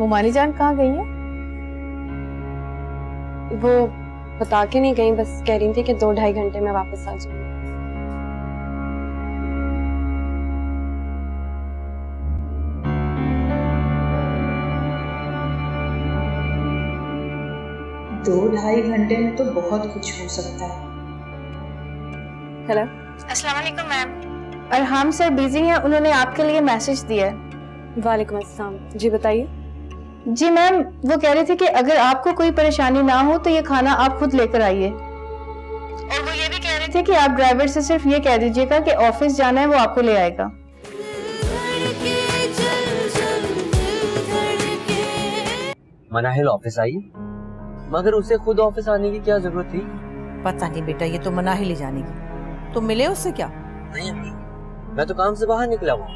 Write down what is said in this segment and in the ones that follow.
मोमानी जान कहाँ गई है? वो बता के नहीं गई, बस कह रही थी कि 2-2.5 घंटे में वापस आ जाऊंगी। दो 2.5 घंटे में तो बहुत कुछ हो सकता है। हेलो, अस्सलाम वालेकुम मैम। अरहाम सर बिजी हैं, उन्होंने आपके लिए मैसेज दिया है। वालेकुम अस्सलाम। जी बताइए। जी मैम, वो कह रहे थे कि अगर आपको कोई परेशानी ना हो तो ये खाना आप खुद लेकर आइए, और वो ये भी कह रहे थे कि आप ड्राइवर से सिर्फ ये कह दीजिएगा कि ऑफिस जाना है, वो आपको ले आएगा। मनाहिल ऑफिस आई, मगर उसे खुद ऑफिस आने की क्या जरूरत थी? पता नहीं बेटा, ये तो मनाहिल ही जानेगी। तुम मिले उससे क्या? नहीं अम्मी, मैं तो काम से बाहर निकला हुआ।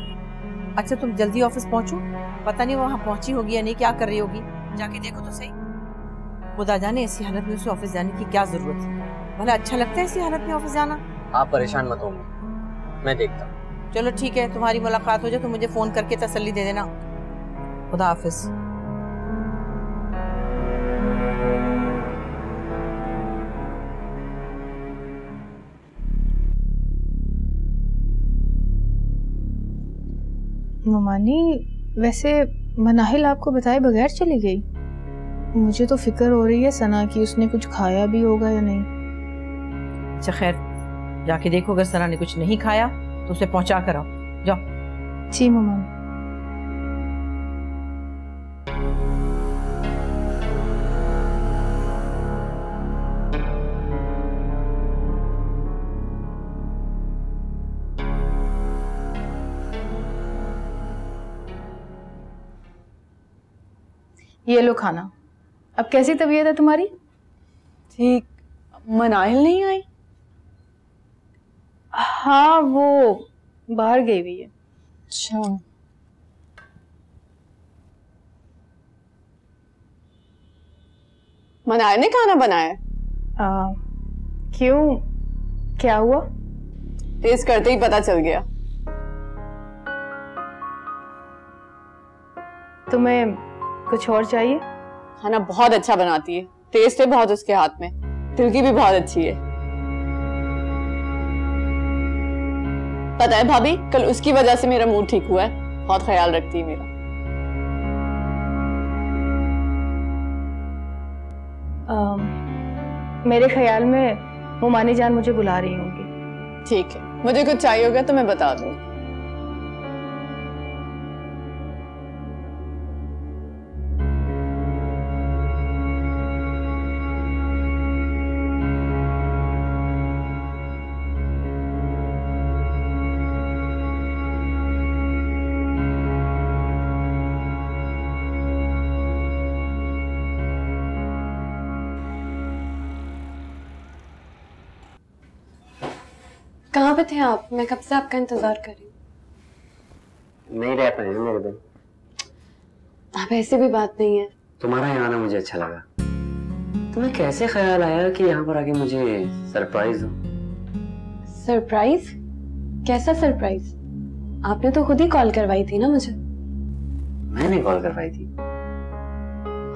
अच्छा तुम जल्दी ऑफिस पहुंचो, पता नहीं वहाँ पहुंची होगी या नहीं, क्या कर रही होगी, जाके देखो तो सही। खुदा जाने ऐसी हालत में उसे ऑफिस जाने की क्या जरूरत है, भला अच्छा लगता है ऐसी हालत में ऑफिस जाना? आप परेशान मत होंगे, मैं देखता हूँ। चलो ठीक है, तुम्हारी मुलाकात हो जाए तो मुझे फोन करके तसल्ली दे देना। खुदा हाफिज। मोमानी, वैसे मनाहिल आपको बताए बगैर चली गई? मुझे तो फिक्र हो रही है सना की, उसने कुछ खाया भी होगा या नहीं। अच्छा खैर, जाके देखो, अगर सना ने कुछ नहीं खाया तो उसे पहुंचा कर आओ, जाओ। जी मोमानी। ये लो खाना। अब कैसी तबीयत है तुम्हारी? ठीक। मनाहिल नहीं आई? हाँ, वो बाहर गई हुई है। अच्छा। मनाहिल ने खाना बनाया? क्यों, क्या हुआ? टेस्ट करते ही पता चल गया। तुम्हें कुछ और चाहिए? खाना बहुत अच्छा बनाती है, टेस्ट है बहुत उसके हाथ में, दिल की भी बहुत अच्छी है। पता है भाभी, कल उसकी वजह से मेरा मूड ठीक हुआ है, बहुत ख्याल रखती है मेरा। मेरे ख्याल में मोमानी जान मुझे बुला रही होंगी। ठीक है, मुझे कुछ चाहिए होगा तो मैं बता दूंगी। कहाँ पे थे आप? मैं कब से आपका इंतजार कर रही हूँ। नहीं रह पाए मेरे दिन। अब ऐसी भी बात नहीं है। तुम्हारा यहाँ आना मुझे अच्छा लगा। तुम्हें कैसे ख्याल आया कि यहाँ पर आके मुझे सरप्राइज दो? सरप्राइज? कैसा सरप्राइज? आपने तो खुद ही कॉल करवाई थी ना मुझे। मैंने कॉल करवाई थी?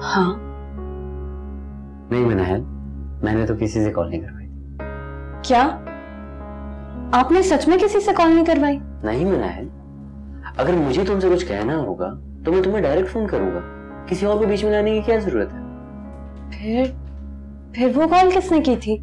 हाँ। नहीं मनाहिल, मैंने तो किसी से कॉल नहीं करवाई थी। क्या आपने सच में किसी से कॉल नहीं करवाई? नहीं मनाहिल, अगर मुझे तुमसे कुछ कहना होगा तो मैं तुम्हें डायरेक्ट फोन करूंगा, किसी और को बीच में लाने की क्या जरूरत है? फिर वो कॉल किसने की थी?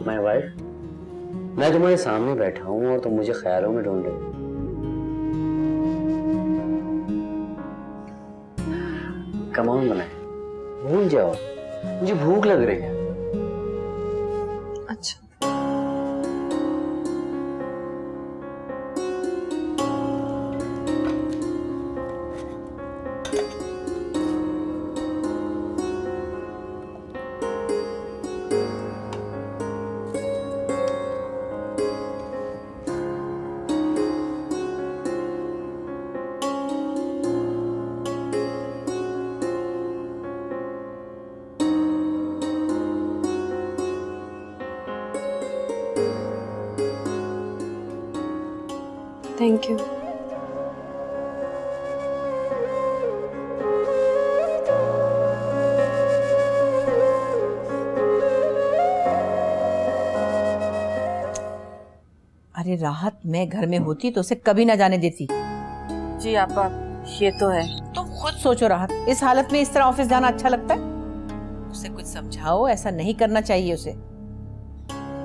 My wife. मैं तुम्हारे सामने बैठा हूं और तुम मुझे ख्यालों में ढूंढ रहे हो। कम ऑन बनाए, भूल जाओ, मुझे भूख लग रही है। अच्छा। Thank you. अरे राहत, मैं घर में होती तो उसे कभी ना जाने देती। जी आपा, ये तो है। तुम खुद सोचो राहत, इस हालत में इस तरह ऑफिस जाना अच्छा लगता है? उसे कुछ समझाओ, ऐसा नहीं करना चाहिए उसे।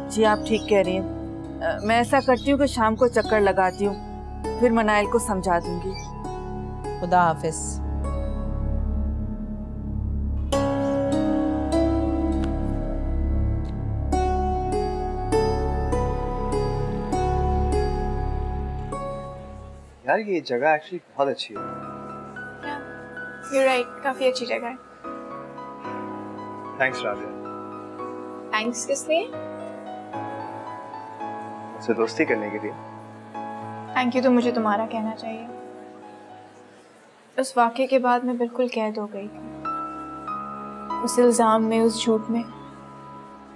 जी आप ठीक कह रही हैं। मैं ऐसा करती हूँ कि शाम को चक्कर लगाती हूँ, फिर मनाइल को समझा दूंगी। खुदा हाफिज। यार ये जगह एक्चुअली बहुत अच्छी है। You're right, काफी अच्छी जगह है। थैंक्स राजा। थैंक्स किस लिए? मुझसे दोस्ती करने के लिए। थैंक यू तो मुझे तुम्हारा कहना चाहिए। उस वाक़े के बाद मैं बिल्कुल कैद हो गई थी, उस इल्ज़ाम में, उस झूठ में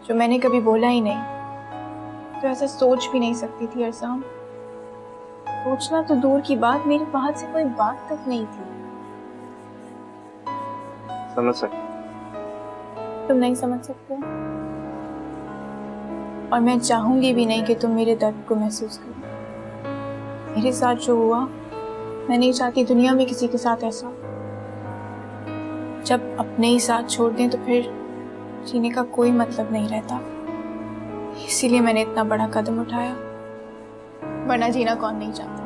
जो मैंने कभी बोला ही नहीं। तो ऐसा सोच भी नहीं सकती थी अरसाम। सोचना तो दूर की बात, मेरी बात से कोई बात तक नहीं थी। समझ सकते। तुम नहीं समझ सकते और मैं चाहूंगी भी नहीं कि तुम मेरे दर्द को महसूस करो। मेरे साथ जो हुआ, मैं नहीं चाहती दुनिया में किसी के साथ ऐसा। जब अपने ही साथ छोड़ दें तो फिर जीने का कोई मतलब नहीं रहता। इसीलिए मैंने इतना बड़ा कदम उठाया, वरना जीना कौन नहीं चाहता।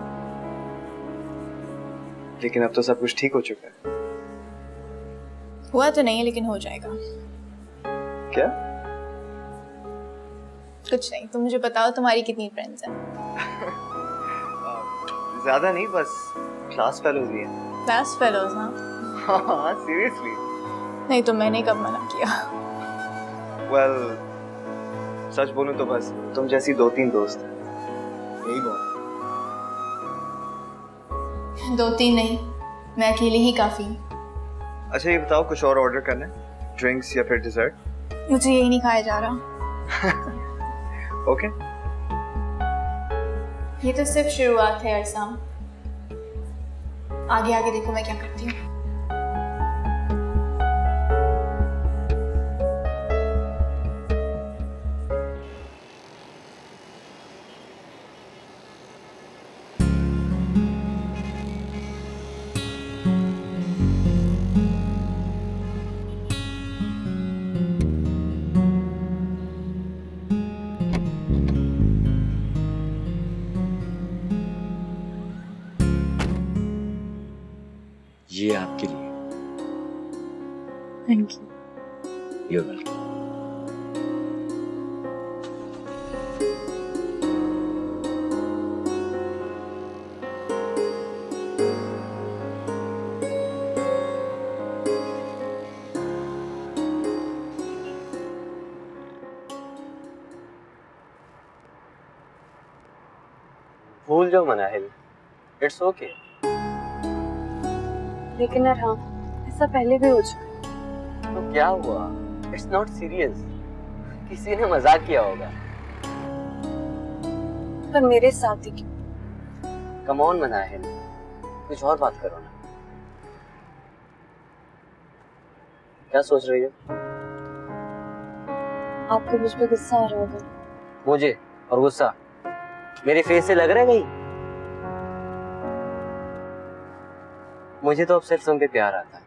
लेकिन अब तो सब कुछ ठीक हो चुका है। हुआ तो नहीं है, लेकिन हो जाएगा। क्या? कुछ नहीं, तुम मुझे बताओ तुम्हारी कितनी फ्रेंड्स हैं? ज्यादा नहीं, बस क्लास फेलोज ही हैं। Class fellows? हाँ सीरियसली। नहीं तो मैंने कब मना किया? well, सच बोलूं तो बस तुम जैसी 2-3 दोस्त हैं, यही बहुत। 2-3 नहीं, मैं अकेली ही काफी। अच्छा ये बताओ, कुछ और ऑर्डर करना है? ड्रिंक्स या फिर डिजर्ट? मुझे यही नहीं खाया जा रहा। ओके। ये तो सिर्फ शुरुआत है अरसाम, आगे आगे देखो मैं क्या करती हूँ। ये आपके लिए। Thank you. You're welcome। भूल जाओ मनाहिल, इट्स ओके। लेकिन हाँ, ऐसा पहले भी हो चुका। तो क्या हुआ? इट्स नॉट सीरियस, किसी ने मजाक किया होगा। पर मेरे साथ ही क्यों? कम ऑन मनाहिल, कुछ और बात करो ना। क्या सोच रही हो? आपको मुझ पे गुस्सा आ रहा होगा। मुझे? और गुस्सा मेरे फेस से लग रहा है कहीं? मुझे तो अब सिर्फ तुम पे प्यार आता है।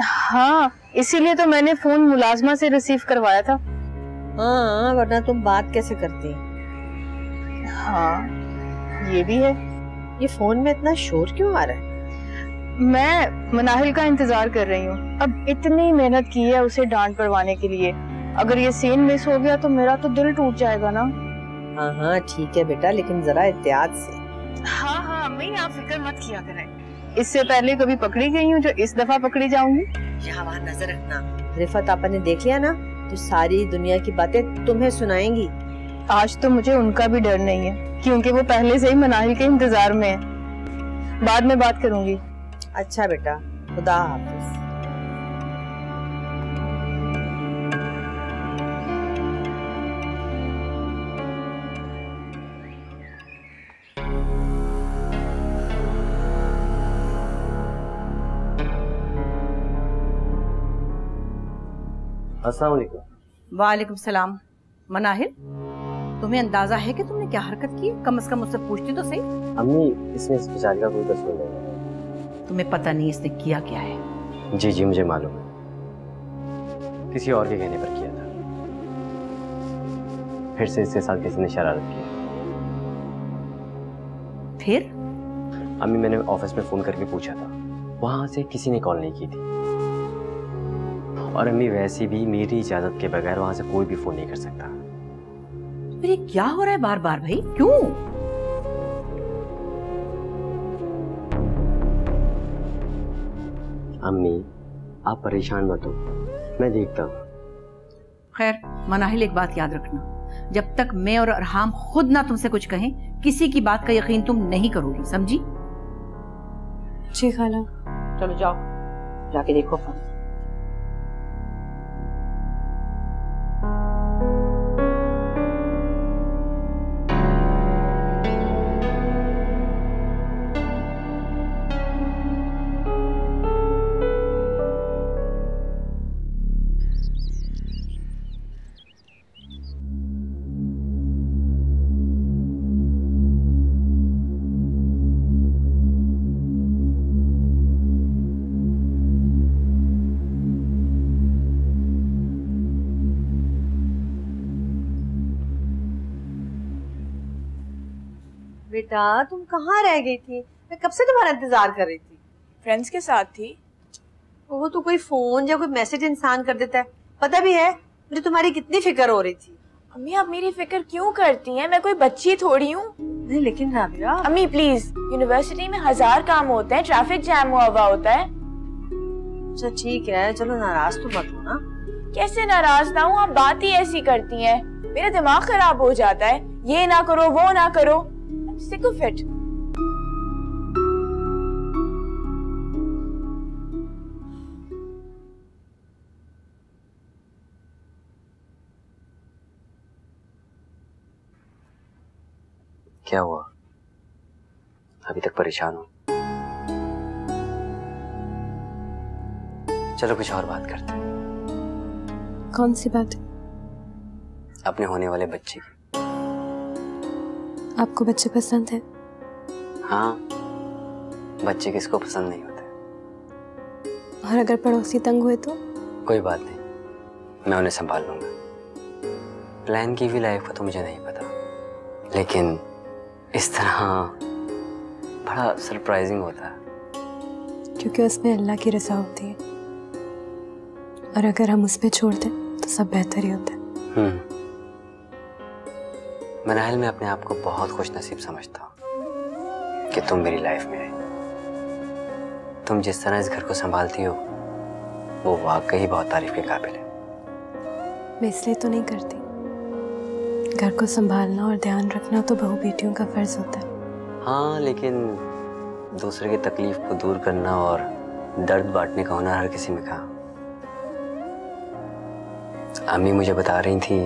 हाँ, इसीलिए तो मैंने फोन मुलाजमा से रिसीव करवाया था। हाँ, वरना तुम बात कैसे करती? हाँ, ये भी है। ये फोन में इतना शोर क्यों आ रहा है? मैं मनाहिल का इंतजार कर रही हूँ। अब इतनी मेहनत की है उसे डांट पड़वाने के लिए, अगर ये सीन मिस हो गया तो मेरा तो दिल टूट जाएगा ना। हाँ हाँ ठीक है बेटा, लेकिन जरा एहतियात से। हाँ हाँ अम्मी, आप फिक्र मत किया करें। इससे पहले कभी पकड़ी गई हूँ जो इस दफा पकड़ी जाऊंगी। यहाँ वहाँ नजर रखना। रिफत आपा ने देख लिया ना तो सारी दुनिया की बातें तुम्हें सुनाएंगी। आज तो मुझे उनका भी डर नहीं है, क्योंकि वो पहले से ही मनाहिल के इंतजार में है। बाद में बात करूंगी। अच्छा बेटा, खुदा हाफिज। अस्सलाम वालेकुम। वालेकुम सलाम। मनाहिल, तुम्हें अंदाजा है कि तुमने क्या हरकत की? कम से कम मुझसे पूछती तो सही। अम्मी, इसमें इस बेचारी का कोई कसूर नहीं है। तुम्हें पता नहीं इसने किया क्या है? जी जी मुझे मालूम है, किसी और के कहने पर किया था। फिर से इसके साथ किसी ने शरारत की। फिर? अम्मी, मैंने ऑफिस में फोन करके पूछा था, वहां से किसी ने कॉल नहीं की थी। और अम्मी, वैसे भी मेरी इजाजत के बगैर वहां से कोई भी फोन नहीं कर सकता। फिर ये क्या हो रहा है बार बार भाई, क्यों? अम्मी, आप परेशान मत हो, मैं देखता हूँ। खैर मनाहिल, एक बात याद रखना, जब तक मैं और अरहाम खुद ना तुमसे कुछ कहें, किसी की बात का यकीन तुम नहीं करोगी, समझी? जी खाला। चलो जाओ, जाके देखो फोन। बेटा तुम कहाँ रह गई थी? मैं कब से तुम्हारा इंतजार कर रही थी। फ्रेंड्स के साथ थी। वो तो कोई फोन या कोई मैसेज इंसान कर देता है। पता भी है मुझे तुम्हारी कितनी फिक्र हो रही थी। अम्मी आप मेरी फिक्र क्यों करती हैं? मैं कोई बच्ची थोड़ी हूँ। नहीं लेकिन राबिया। अम्मी प्लीज, यूनिवर्सिटी में 1000 काम होते हैं, ट्रैफिक जैम हुआ होता है। अच्छा ठीक है, चलो नाराज तो मत हो ना। कैसे नाराज ना हूँ, आप बात ही ऐसी करती हैं, मेरा दिमाग खराब हो जाता है। ये ना करो, वो ना करो, सिक ऑफ इट। क्या हुआ? अभी तक परेशान हो? चलो कुछ और बात करते हैं। कौन सी बात? अपने होने वाले बच्चे की। आपको बच्चे पसंद है? हाँ, बच्चे किसको पसंद नहीं होते। और अगर पड़ोसी तंग हुए तो? कोई बात नहीं, मैं उन्हें संभाल लूंगा। प्लान की भी लाइफ का तो मुझे नहीं पता, लेकिन इस तरह बड़ा सरप्राइजिंग होता है। क्योंकि उसमें अल्लाह की रज़ा होती है, और अगर हम उस पे छोड़ दें तो सब बेहतर ही होता है। मनाहिल, मैं अपने आप को बहुत खुश नसीब समझता हूँ कि तुम मेरी लाइफ में आई। तुम जिस तरह इस घर को संभालती हो वो वाकई बहुत तारीफ के काबिल है। मैं इसलिए तो नहीं करती, घर को संभालना और ध्यान रखना तो बहू बेटियों का फर्ज होता है। हाँ, लेकिन दूसरे की तकलीफ को दूर करना और दर्द बांटने का हुनर हर किसी में कहाँ। अम्मी मुझे बता रही थी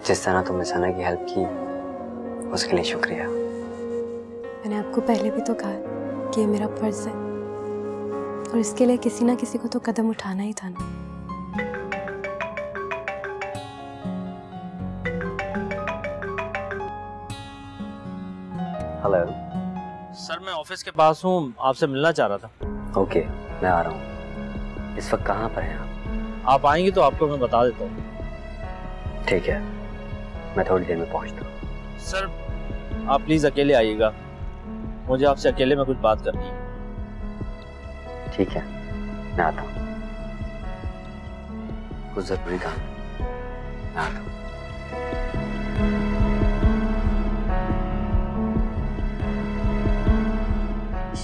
जिस तरह तुमने सना की हेल्प की, उसके लिए शुक्रिया। मैंने आपको पहले भी तो कहा कि ये मेरा फर्ज है, और इसके लिए किसी ना किसी को तो कदम उठाना ही था ना। हेलो सर, मैं ऑफिस के पास हूँ, आपसे मिलना चाह रहा था। ओके, मैं आ रहा हूँ। इस वक्त कहाँ पर हैं आप? आप आएंगे तो आपको मैं बता देता हूँ। ठीक है, मैं थोड़ी देर में पहुँचता हूँ। सर आप प्लीज अकेले आइएगा, मुझे आपसे अकेले में कुछ बात करनी है। ठीक है, मैं आता हूँ। कुछ जरूरी काम है, मैं आता हूँ।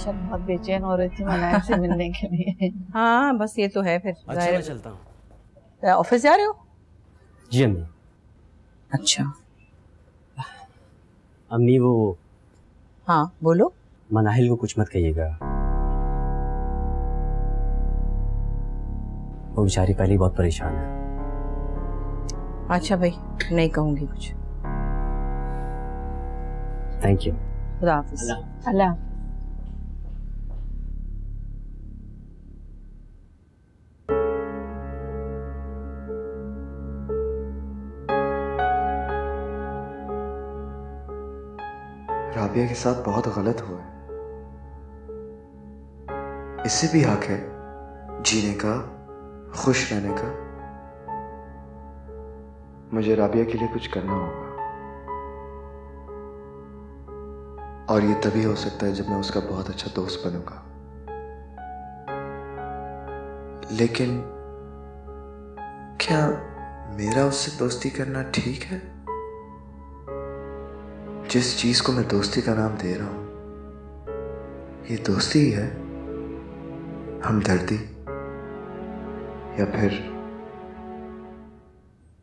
बहुत बेचैन हो रही थी मनाहिल से मिलने के लिए। हाँ बस ये तो है फिर। अच्छा मैं चलता हूँ। ऑफिस जा रहे हो? जी अम्मी। अच्छा। अम्मी वो हाँ बोलो। मनाहिल को कुछ मत कहिएगा, वो बेचारी पहले ही बहुत परेशान है। अच्छा भाई, नहीं कहूंगी कुछ। Thank you. खुदा हाफिज। अल्लाह। राबिया के साथ बहुत गलत हुआ है। इससे भी हक है जीने का, खुश रहने का। मुझे राबिया के लिए कुछ करना होगा, और ये तभी हो सकता है जब मैं उसका बहुत अच्छा दोस्त बनूंगा। लेकिन क्या मेरा उससे दोस्ती करना ठीक है? जिस चीज को मैं दोस्ती का नाम दे रहा हूं, ये दोस्ती ही है, हमदर्दी या फिर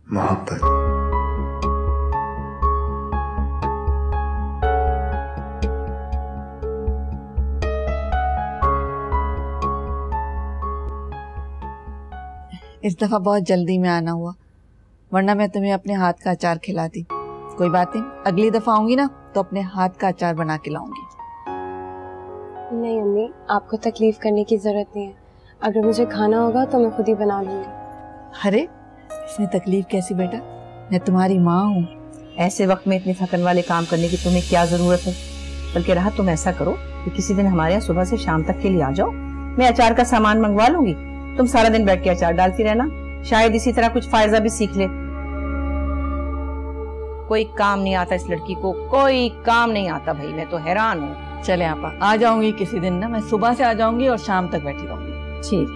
मोहब्बत? इस दफा बहुत जल्दी में आना हुआ, वरना मैं तुम्हें अपने हाथ का अचार खिलाती। कोई बात नहीं, अगली दफा आऊंगी ना तो अपने हाथ का अचार बना के लाऊंगी। नहीं अम्मी, आपको तकलीफ करने की जरूरत नहीं है। अगर मुझे खाना होगा तो मैं खुद ही बना लूंगी। अरे इसमें तकलीफ कैसी बेटा, मैं तुम्हारी माँ हूँ। ऐसे वक्त में इतने थकन वाले काम करने की तुम्हें क्या जरूरत है। बल्कि राहत, तुम ऐसा करो कि किसी दिन हमारे यहाँ सुबह से शाम तक के लिए आ जाओ, मैं अचार का सामान मंगवा लूंगी। तुम सारा दिन बैठ के अचार डालती रहना, शायद इसी तरह कुछ फायदा भी सीख ले। कोई काम नहीं आता इस लड़की को, कोई काम नहीं आता भाई, मैं तो हैरान हूँ। चले आपा, आ जाऊंगी किसी दिन ना, मैं सुबह से आ जाऊंगी और शाम तक बैठी रहूंगी। ठीक।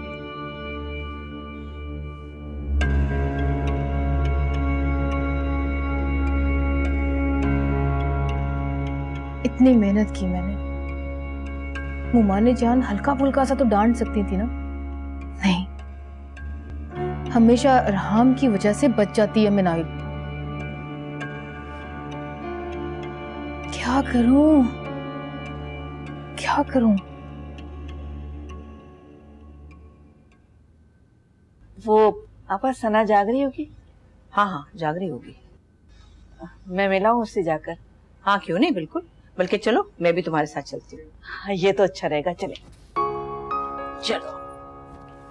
इतनी मेहनत की मैंने, मुमा ने जान हल्का फुल्का सा तो डांट सकती थी ना। नहीं, हमेशा अरहाम की वजह से बच जाती है मिनाइल। क्या करूं, क्या करूं? वो आपा सना जाग रही होगी? हाँ हाँ जाग रही होगी, मैं मिला हूँ उससे जाकर। हाँ क्यों नहीं, बिल्कुल, बल्कि चलो मैं भी तुम्हारे साथ चलती हूँ। हाँ, ये तो अच्छा रहेगा, चले चलो,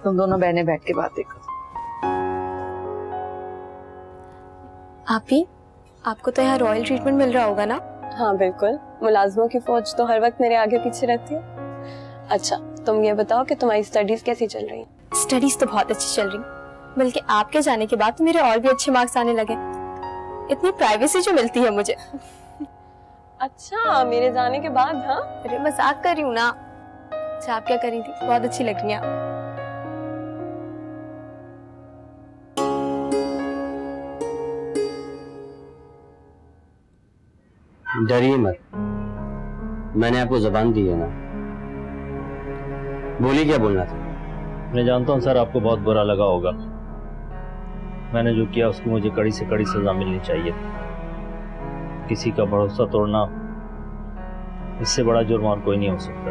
तुम दोनों बहनें बैठ के बातें करो। आपी, आपको तो यहाँ रॉयल ट्रीटमेंट मिल रहा होगा ना? हाँ बिल्कुल, मुलाजमों की फौज तो हर वक्त मेरे आगे पीछे रहती है। अच्छा, तुम ये बताओ कि तुम्हारी स्टडीज कैसी चल रही हैं? स्टडीज तो बहुत अच्छी चल रही, बल्कि आपके जाने के बाद तो मेरे और भी अच्छे मार्क्स आने लगे। इतनी प्राइवेसी जो मिलती है मुझे। अच्छा, मेरे जाने के बाद? हाँ, अरे मजाक कर रही हूँ ना। अच्छा, आप क्या कर रही थी? बहुत अच्छी लग रही हैं। डरिए मत, मैंने आपको जुबान दी है ना। बोलिए क्या बोलना था। मैं जानता हूँ सर, आपको बहुत बुरा लगा होगा। मैंने जो किया उसकी मुझे कड़ी से कड़ी सजा मिलनी चाहिए। किसी का भरोसा तोड़ना, इससे बड़ा जुर्म और कोई नहीं हो सकता।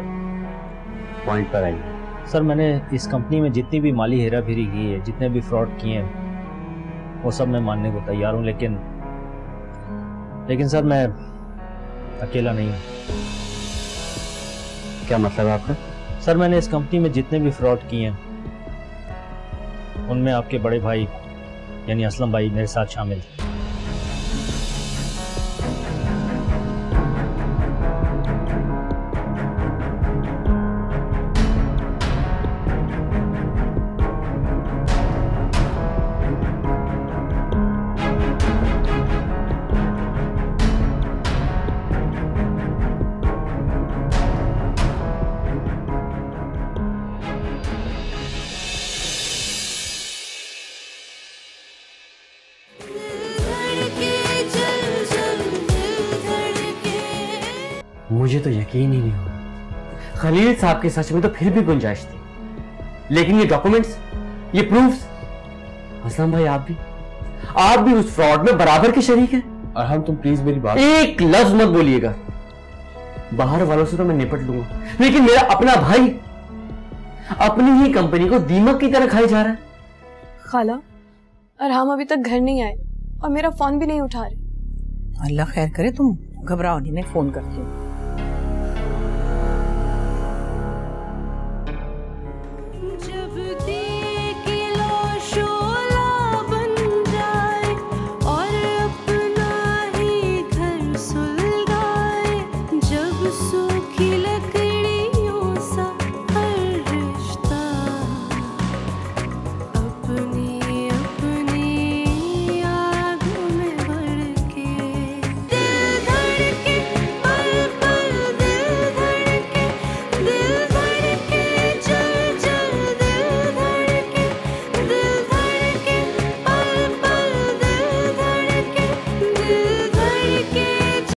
पॉइंट पर आइए। सर, मैंने इस कंपनी में जितनी भी माली हेरा फेरी की है, जितने भी फ्रॉड किए हैं, वो सब मैं मानने को तैयार हूँ, लेकिन सर मैं अकेला नहीं हूँ। क्या मतलब है आपका? सर, मैंने इस कंपनी में जितने भी फ्रॉड किए हैं, उनमें आपके बड़े भाई यानी असलम भाई मेरे साथ शामिल थे। मुझे तो यकीन ही नहीं हो रहा। खलील साहब के सच में तो फिर भी गुंजाइश थी, लेकिन ये डॉक्यूमेंट्स, ये प्रूफ्स, असलम भाई आप भी उस फ्रॉड में बराबर के शरीक हैं। और हम, तुम प्लीज मेरी बात, एक लफ्ज मत बोलिएगा। बाहर वालों से तो मैं निपट लूंगा, लेकिन मेरा अपना भाई अपनी ही कंपनी को दीमक की तरह खाई जा रहा है। खाला, अरहाम अभी तक घर नहीं आए और मेरा फोन भी नहीं उठा रहे। अल्लाह खैर करे, तुम घबराओ नहीं, मैं फोन करती हूँ। जब